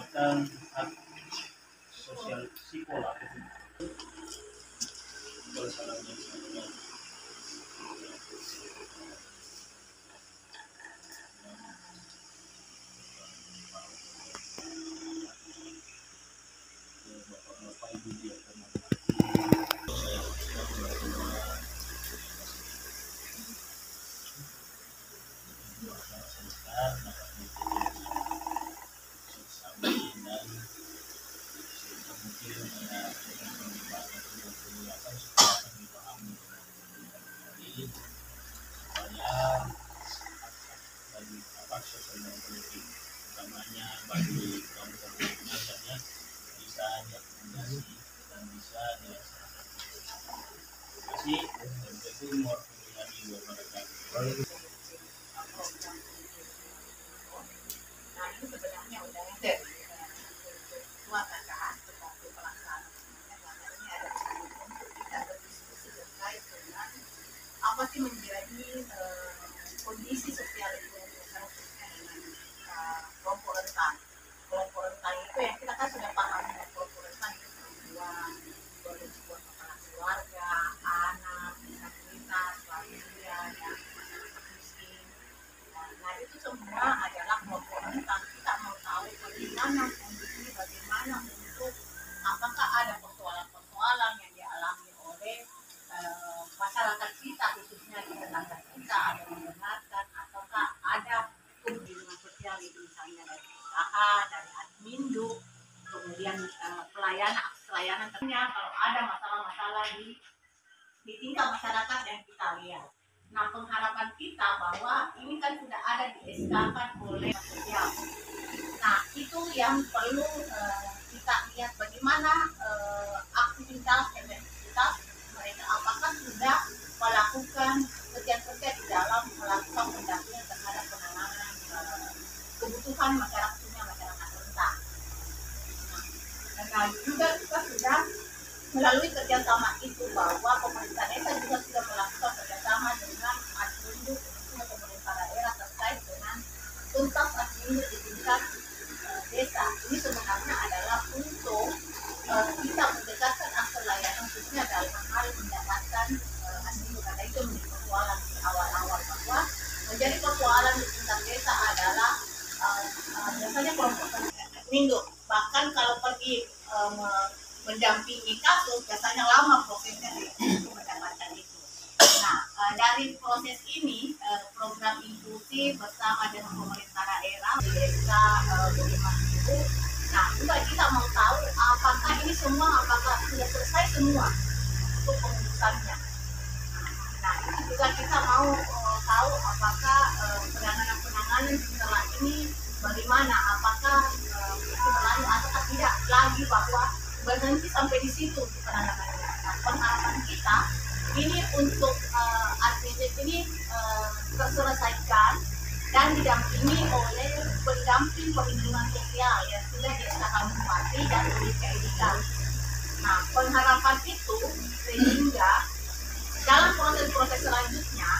mendapatkan hak sosial sipol atau bersalahnya. Bapak Ibu dia utamanya bagi kaum kaum bisa diakomodasi dan bisa dilaksanakan. Terima kasih. Assalamualaikum warahmatullahi wabarakatuh. Nah, ini sebenarnya udah yang dari ketua KKH sebagai pelaksana. Karena ini ada untuk kita berdiskusi terkait dengan apa sih menjadi kondisi sosial Indonesia khususnya dengan kelompok rentan. Kelompok rentan itu yang kita kan sudah paham ya, kelompok rentan itu perempuan, sebuah kepala keluarga, anak, disabilitas, lansia, ya, masyarakat miskin. Nah, itu semua adalah kelompok rentan. Kita mau tahu bagaimana kondisi, bagaimana untuk apakah ada persoalan-persoalan yang dialami oleh masyarakat kita, khususnya di tetangga kita, ada mendengarkan ataukah ada hubungan sosial itu misalnya dari PKH, dari Admindu, kemudian pelayanan ternyata kalau ada masalah-masalah di tingkat masyarakat yang kita lihat. Nah, pengharapan kita bahwa ini kan sudah ada di-SK-kan oleh sosial. Nah, itu yang perlu kita lihat bagaimana aktivitas mereka, apakah sudah melakukan kerja-kerja di dalam melakukan pendampingan terhadap penanganan kebutuhan masyarakat rentan. Nah, juga kita sudah melalui kerjasama itu bahwa pemerintah desa juga sudah melakukan kerjasama dengan Admindu, khususnya pemerintah daerah terkait dengan tuntas Admindu di tingkat desa. Ini sebenarnya adalah untuk kita mendekatkan akses layanan khususnya dalam hal mendapatkan Admindu, karena itu menjadi persoalan di awal-awal bahwa menjadi persoalan di tingkat desa adalah biasanya kelompok Admindu. Bahkan kalau pergi mendampingi kasus biasanya lama prosesnya untuk mendapatkan itu. Nah, dari proses ini program inklusi bersama dengan pemerintah daerah di desa Budiman itu. Nah, juga kita mau tahu apakah ini semua apakah sudah selesai semua untuk pengurusannya. Nah, itu juga kita mau tahu apakah penanganan setelah ini bagaimana, apakah itu berlanjut atau tidak lagi bahwa berhenti sampai di situ penanganannya. Nah, pengharapan kita ini untuk aktivitas ini terselesaikan dan didampingi oleh pendamping perlindungan sosial yang sudah diserahkan bupati dan oleh KIDK. Nah, pengharapan itu sehingga dalam proses-proses selanjutnya,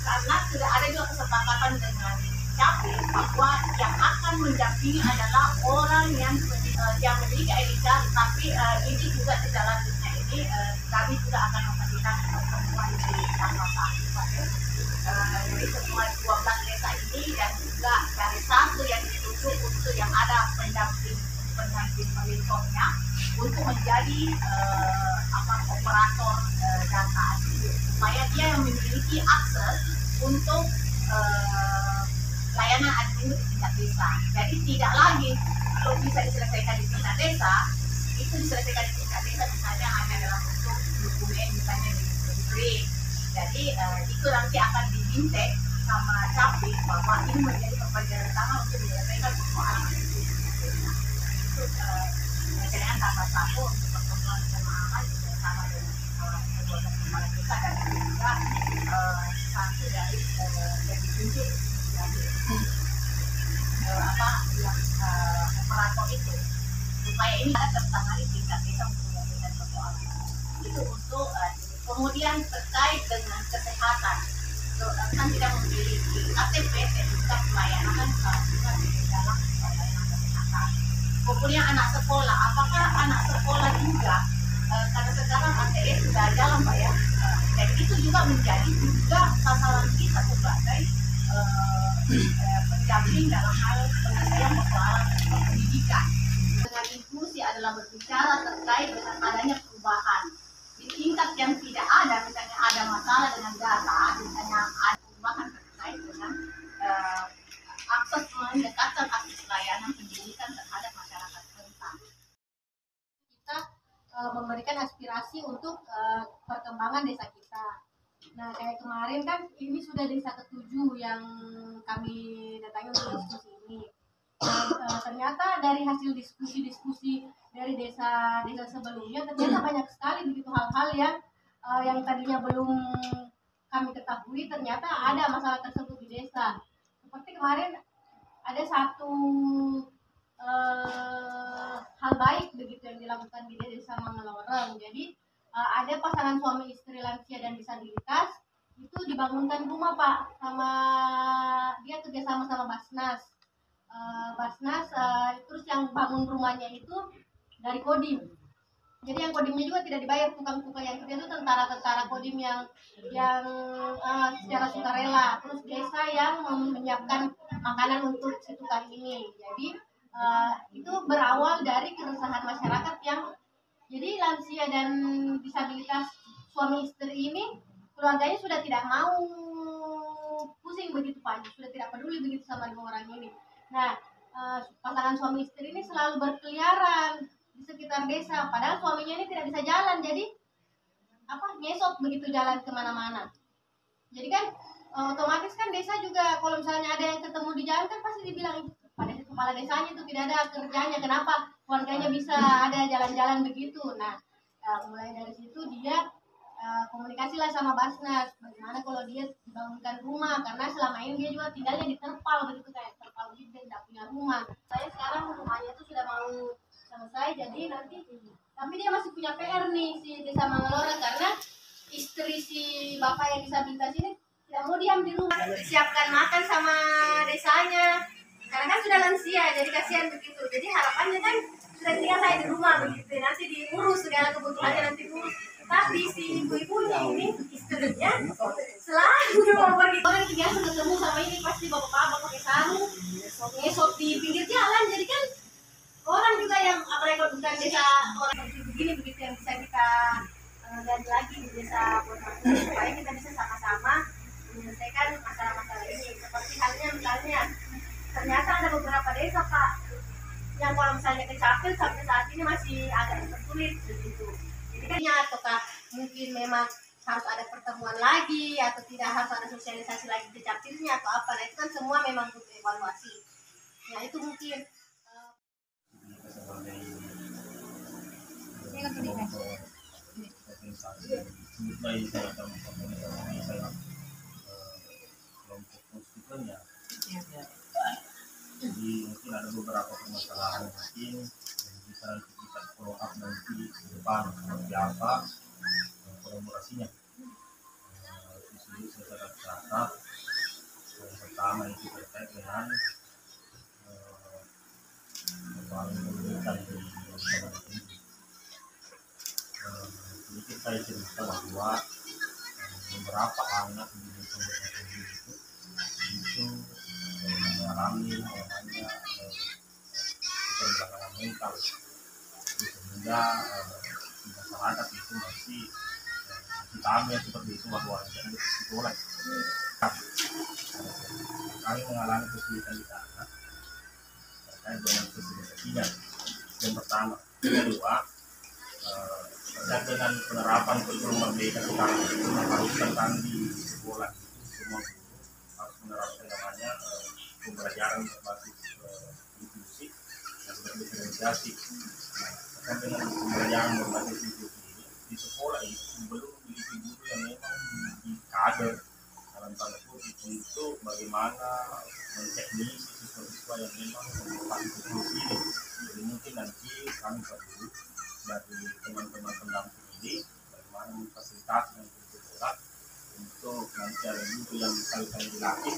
karena sudah ada juga kesepakatan dengan Capil bahwa yang akan mendampingi adalah orang yang memiliki KIDK, tapi ini juga tidak lanjutnya ini kami juga akan memberikan pertemuan di tanggal 1 dari semua 12 desa ini dan juga dari satu yang ditutup untuk yang ada pendamping perlinsohnya untuk menjadi operator data itu supaya dia yang memiliki akses untuk layanan admin di tingkat desa. Jadi tidak lagi kalau bisa diselesaikan di tingkat desa, itu diselesaikan di tingkat desa misalnya hanya dalam bentuk dokumen misalnya di. Jadi itu nanti akan diminta sama Capil bahwa ini menjadi pekerjaan utama untuk menyelesaikan persoalan itu. Itu dengan tahap 1 untuk pertemuan pemahaman bersama dengan kedua kepala desa dan juga satu dari yang ditunjuk dari yang operator itu supaya ini ada tertangani tingkat desa untuk menyelesaikan persoalan itu. Untuk kemudian terkait dengan kesehatan, kan tidak memiliki KTP sertifikat pelayanan juga di dalam pelayanan kesehatan. maupun yang anak sekolah. Apakah anak sekolah juga, karena sekarang ATS sudah jalan Pak ya, dan itu juga menjadi juga sasaran kita sebagai pendamping dalam hal penyelesaian persoalan pendidikan. Dengan inklusi adalah berbicara terkait dengan adanya perubahan di tingkat yang tidak ada, misalnya ada masalah dengan data, misalnya ada perubahan terkait dengan akses mendekatkan akses layanan pendidikan terhadap masyarakat rentan. Kita memberikan aspirasi untuk perkembangan desa kita. Nah, kayak kemarin kan ini sudah desa ke-7 yang kami datangi untuk diskusi ini. Dan ternyata dari hasil diskusi dari desa-desa sebelumnya ternyata banyak sekali begitu hal-hal yang tadinya belum kami ketahui, ternyata ada masalah tersebut di desa. Seperti kemarin ada satu hal baik begitu yang dilakukan di desa Mangeloreng. Jadi ada pasangan suami istri lansia dan disabilitas itu dibangunkan rumah Pak, sama dia kerjasama sama Basnas. Terus yang bangun rumahnya itu dari Kodim. Jadi yang Kodimnya juga tidak dibayar, tukang-tukang yang kerja itu tentara Kodim yang secara sukarela. Terus desa yang menyiapkan makanan untuk si tukang ini. Jadi itu berawal dari keresahan masyarakat yang jadi lansia dan disabilitas suami istri ini keluarganya sudah tidak mau pusing begitu Pak, sudah tidak peduli begitu sama dua orang ini. Nah, pasangan suami istri ini selalu berkeliaran di sekitar desa, padahal suaminya ini tidak bisa jalan, jadi ngesot begitu jalan kemana-mana. Jadi kan otomatis kan desa juga kalau misalnya ada yang ketemu di jalan kan pasti dibilang pada kepala desanya itu tidak ada kerjanya, kenapa warganya bisa ada jalan-jalan begitu. Nah, mulai dari situ dia komunikasilah sama Basnas, bagaimana kalau dia dibangunkan rumah, karena selama ini dia juga tinggalnya di terpal begitu, kayak terpal gitu, tidak punya rumah. Saya sekarang rumahnya itu sudah mau selesai, jadi nanti tapi dia masih punya PR nih si desa Mangeloreng, karena istri si bapak yang disabilitas ini tidak mau diam di rumah, siapkan makan sama desanya, karena kan sudah lansia, jadi kasihan begitu. Jadi harapannya kan sudah tinggal saya di rumah begitu, nanti diurus segala kebutuhannya, nanti diurus. Tapi si ibu-ibunya ini istrinya selalu mau pergi. Orang biasa ketemu sama ini pasti bapak-bapak pakai sarung, ngesot di pinggir jalan. Jadi kan orang juga yang apalagi kalau bukan desa orang begini begitu yang bisa kita gali lagi di desa supaya kita bisa sama-sama menyelesaikan masalah-masalah ini. Seperti halnya misalnya ternyata ada beberapa desa Pak yang kalau misalnya kecapil sampai saat ini masih agak sulit begitu. Jadi kan ataukah mungkin memang harus ada pertemuan lagi atau tidak, harus ada sosialisasi lagi kecapilnya atau apa. Nah itu kan semua memang butuh evaluasi. Nah itu mungkin jadi mungkin ada beberapa permasalahan mungkin yang bisa kita follow up nanti ke depan seperti apa kolaborasinya. Di sini saya catat yang pertama itu terkait dengan persoalan pendidikan di masyarakat ini. Sedikit saya cerita bahwa beberapa anak di desa itu mengalami namanya keterbelakangan mental, sehingga masyarakat itu masih tahunya seperti itu bahwa jangan disekolah. Kami mengalami kesulitan di sana terkait dengan sosialisasinya. Yang pertama, kedua terkait dengan penerapan kurikulum merdeka sekarang itu mengharuskan kami di sekolah itu semua guru harus menerapkan namanya pembelajaran berbasis inklusi dan berdiferensiasi. Terkait dengan pembelajaran berbasis inklusi ini di sekolah itu belum memiliki guru yang memang di kader dalam tanda kutip untuk bagaimana menteknisi siswa-siswa yang memang berbasis inklusi ini. Jadi mungkin nanti kami perlu dari teman-teman pendamping ini bagaimana memfasilitasi dan sekolah untuk nanti ada guru yang kali-kali dilatih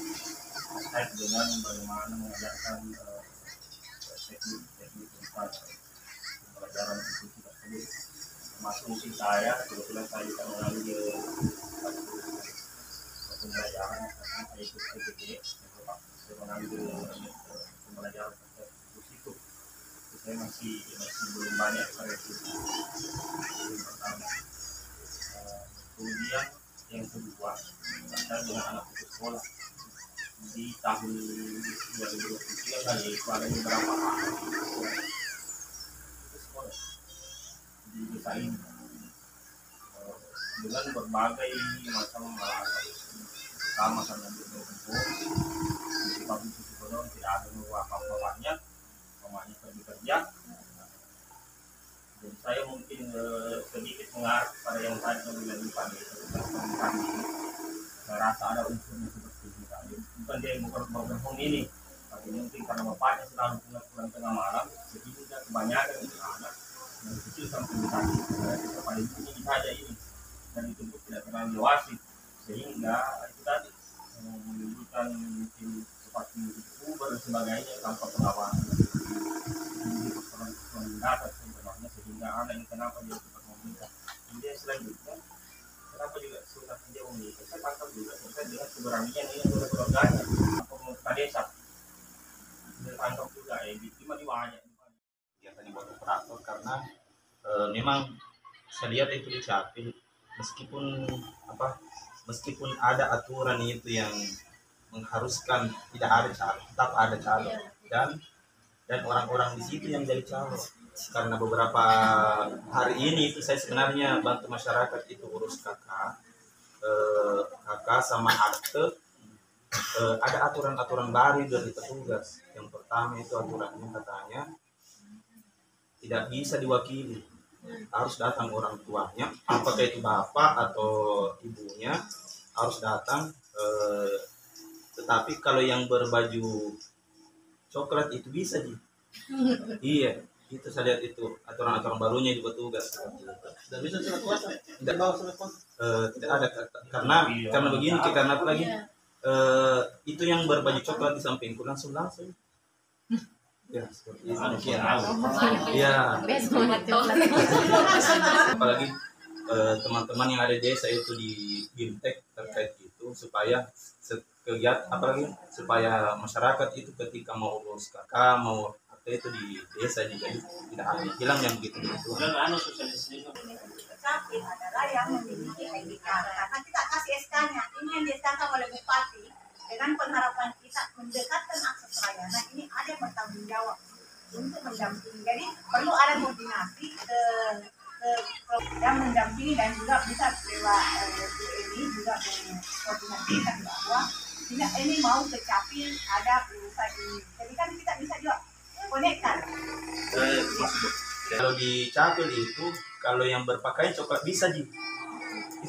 terkait dengan bagaimana mengajarkan teknik dapat pelajaran institusi tersebut. Termasuk mungkin saya, kebetulan saya juga mengambil satu pembelajaran karena saya ikut PPG, saya mengambil pembelajaran terkait itu. Saya masih belum banyak itu belum pertama. Kemudian yang kedua, saya dengan anak putus sekolah di tahun 2023 kali itu ada beberapa anak putus sekolah di desa ini dengan berbagai macam alasan, pertama karena berkumpul di pabrik susu tidak ada apa-apa banyak, mamanya pergi kerja. Jadi saya mungkin sedikit mengarah pada yang tadi yang bilang tadi tentang ini. Saya rasa ada unsurnya seperti itu tadi. Bukan dia yang berbohong ini, tapi mungkin karena bapaknya selalu pulang tengah malam, sehingga kebanyakan anak yang kecil sampai tadi kita paling tinggi saja ini dan itu tidak terlalu dewasa, sehingga itu tadi menimbulkan mungkin seperti puber dan sebagainya tanpa pengawasan. Mendapat sebenarnya sehingga anak ini kenapa dia cepat menikah. Kemudian selanjutnya kenapa juga sudah dia menikah. Saya tangkap juga terkait dengan keberanian ini oleh keluarganya atau pemerintah desa. Saya tangkap juga di banyak. Yang tadi buat operator karena memang saya lihat itu di Capil meskipun ada aturan itu yang mengharuskan tidak ada calon, tetap ada calon dan orang-orang di situ yang jadi calon. Karena beberapa hari ini itu saya sebenarnya bantu masyarakat itu urus kakak sama akte. Ada aturan-aturan baru dari petugas. Yang pertama itu aturannya katanya tidak bisa diwakili, harus datang orang tuanya, apakah itu bapak atau ibunya harus datang. Tetapi kalau yang berbaju coklat itu bisa iya, itu saya lihat itu aturan-aturan barunya di petugas. Tidak bisa surat kuasa, tidak bawa surat kuasa. Tidak ada karena begini, karena apa lagi? Itu yang berbaju coklat di sampingku langsung ya seperti itu. Ya apalagi teman-teman yang ada di desa itu di Bimtek terkait itu supaya kegiatan apalagi supaya masyarakat itu ketika mau urus kakak mau apa itu di desa juga tidak ada hilang yang begitu. Tapi adalah yang memiliki ID card karena kita kasih SK-nya ini yang disahkan oleh Bupati dengan pengharapan kita mendekatkan akses layanan ini ada yang bertanggung jawab untuk mendampingi. Jadi perlu ada koordinasi yang mendampingi dan juga bisa lewat ini juga mengkoordinasikan bahwa ini mau ke Capil ada urusan ini. Jadi kan kita bisa juga konekkan. Kalau di Capil itu kalau yang berpakaian coklat bisa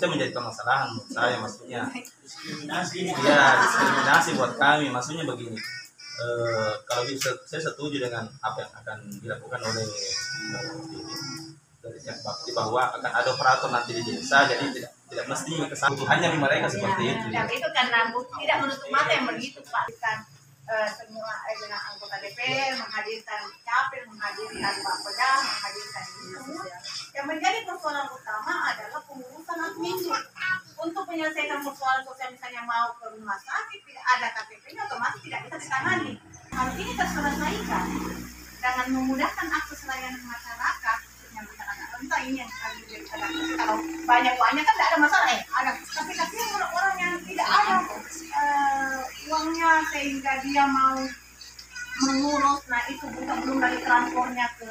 menjadi permasalahan menurut saya, maksudnya diskriminasi buat kami. Maksudnya begini, kalau saya setuju dengan apa yang akan dilakukan oleh dari pihak bakti bahwa akan ada operator nanti di desa, jadi tidak mesti kebutuhannya di mereka seperti itu. Tapi itu karena tidak menutup mata yang begitu Pak. Semua dengan anggota DPR menghadirkan Capil, menghadirkan Pak Pedang, menghadirkan ini semua. Yang menjadi persoalan utama adalah pengurusan administrasi untuk menyelesaikan persoalan sosial, misalnya mau ke rumah sakit tidak ada KTP-nya otomatis tidak bisa ditangani. Hal ini terselesaikan dengan memudahkan akses layanan masyarakat yang masyarakat rentan ini yang tadi dikatakan. Kalau banyak kan tidak ada masalah ada, tapi orang yang tidak ada uangnya sehingga dia mau mengurus, nah itu belum lagi transportnya ke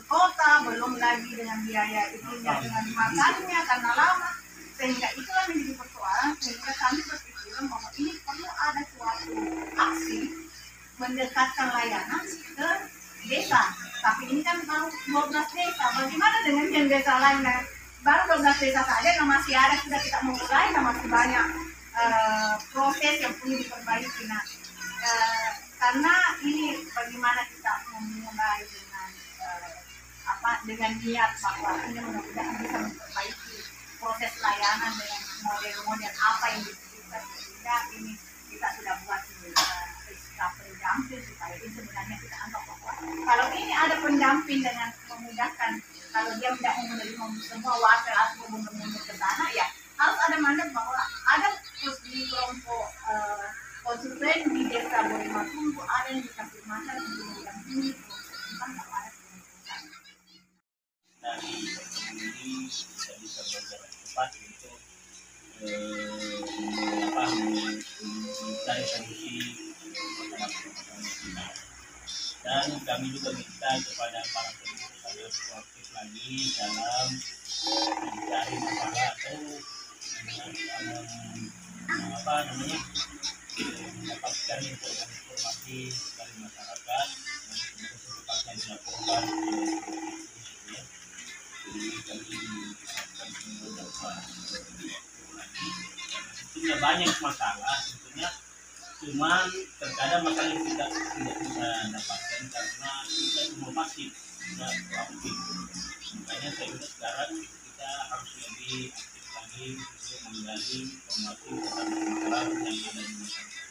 kota, belum lagi dengan biaya itunya dengan makannya karena lama, sehingga itulah menjadi persoalan. Sehingga kami berpikir bahwa ini perlu ada suatu aksi mendekatkan layanan ke desa. Tapi ini kan baru 12 desa, bagaimana dengan yang desa lain? Baru 12 desa saja yang masih ada, sudah kita mulai, masih banyak proses yang perlu diperbaiki. Nah, karena ini bagaimana kita memulai dengan niat bahwa ini mudah-mudahan bisa memperbaiki proses layanan dengan model-model apa yang dibutuhkan, sehingga ini kita sudah buat bisa pendamping supaya ini sebenarnya kita anggap bahwa kalau ini ada pendamping dengan memudahkan, kalau dia tidak mau menerima semua wakil atau mundur-mundur ke sana, ya harus ada mandat bahwa ada di kelompok konstituen di desa Borimatumbu ada yang dikasih mandat untuk mendampingi tentang ada penuntutan. Dari ini kita bisa bergerak cepat untuk mencari solusi masalah kita. Dan kami juga minta kepada para pengurus agar proaktif lagi dalam mencari masalah atau mendapatkan informasi dari masyarakat dan kemudian secepatnya dilaporkan ke polisi. Jadi kami akan mencoba lagi. Tentunya banyak masalah, tentunya cuman terkadang masalah yang tidak bisa dapatkan karena kita semua masih tidak proaktif. Makanya saya kira sekarang kita harus lebih aktif lagi untuk menggali informasi tentang masalah yang ada di masyarakat.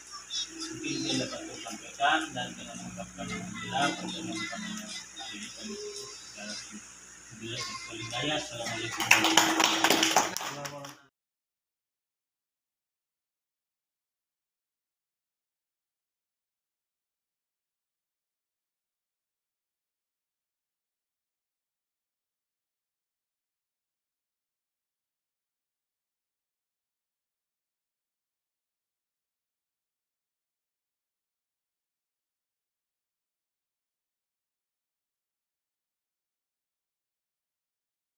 Mungkin itu yang dapat saya sampaikan, dan dengan mengucapkan alhamdulillah pertemuan pada hari ini kami tutup secara Assalamualaikum warahmatullahi wabarakatuh.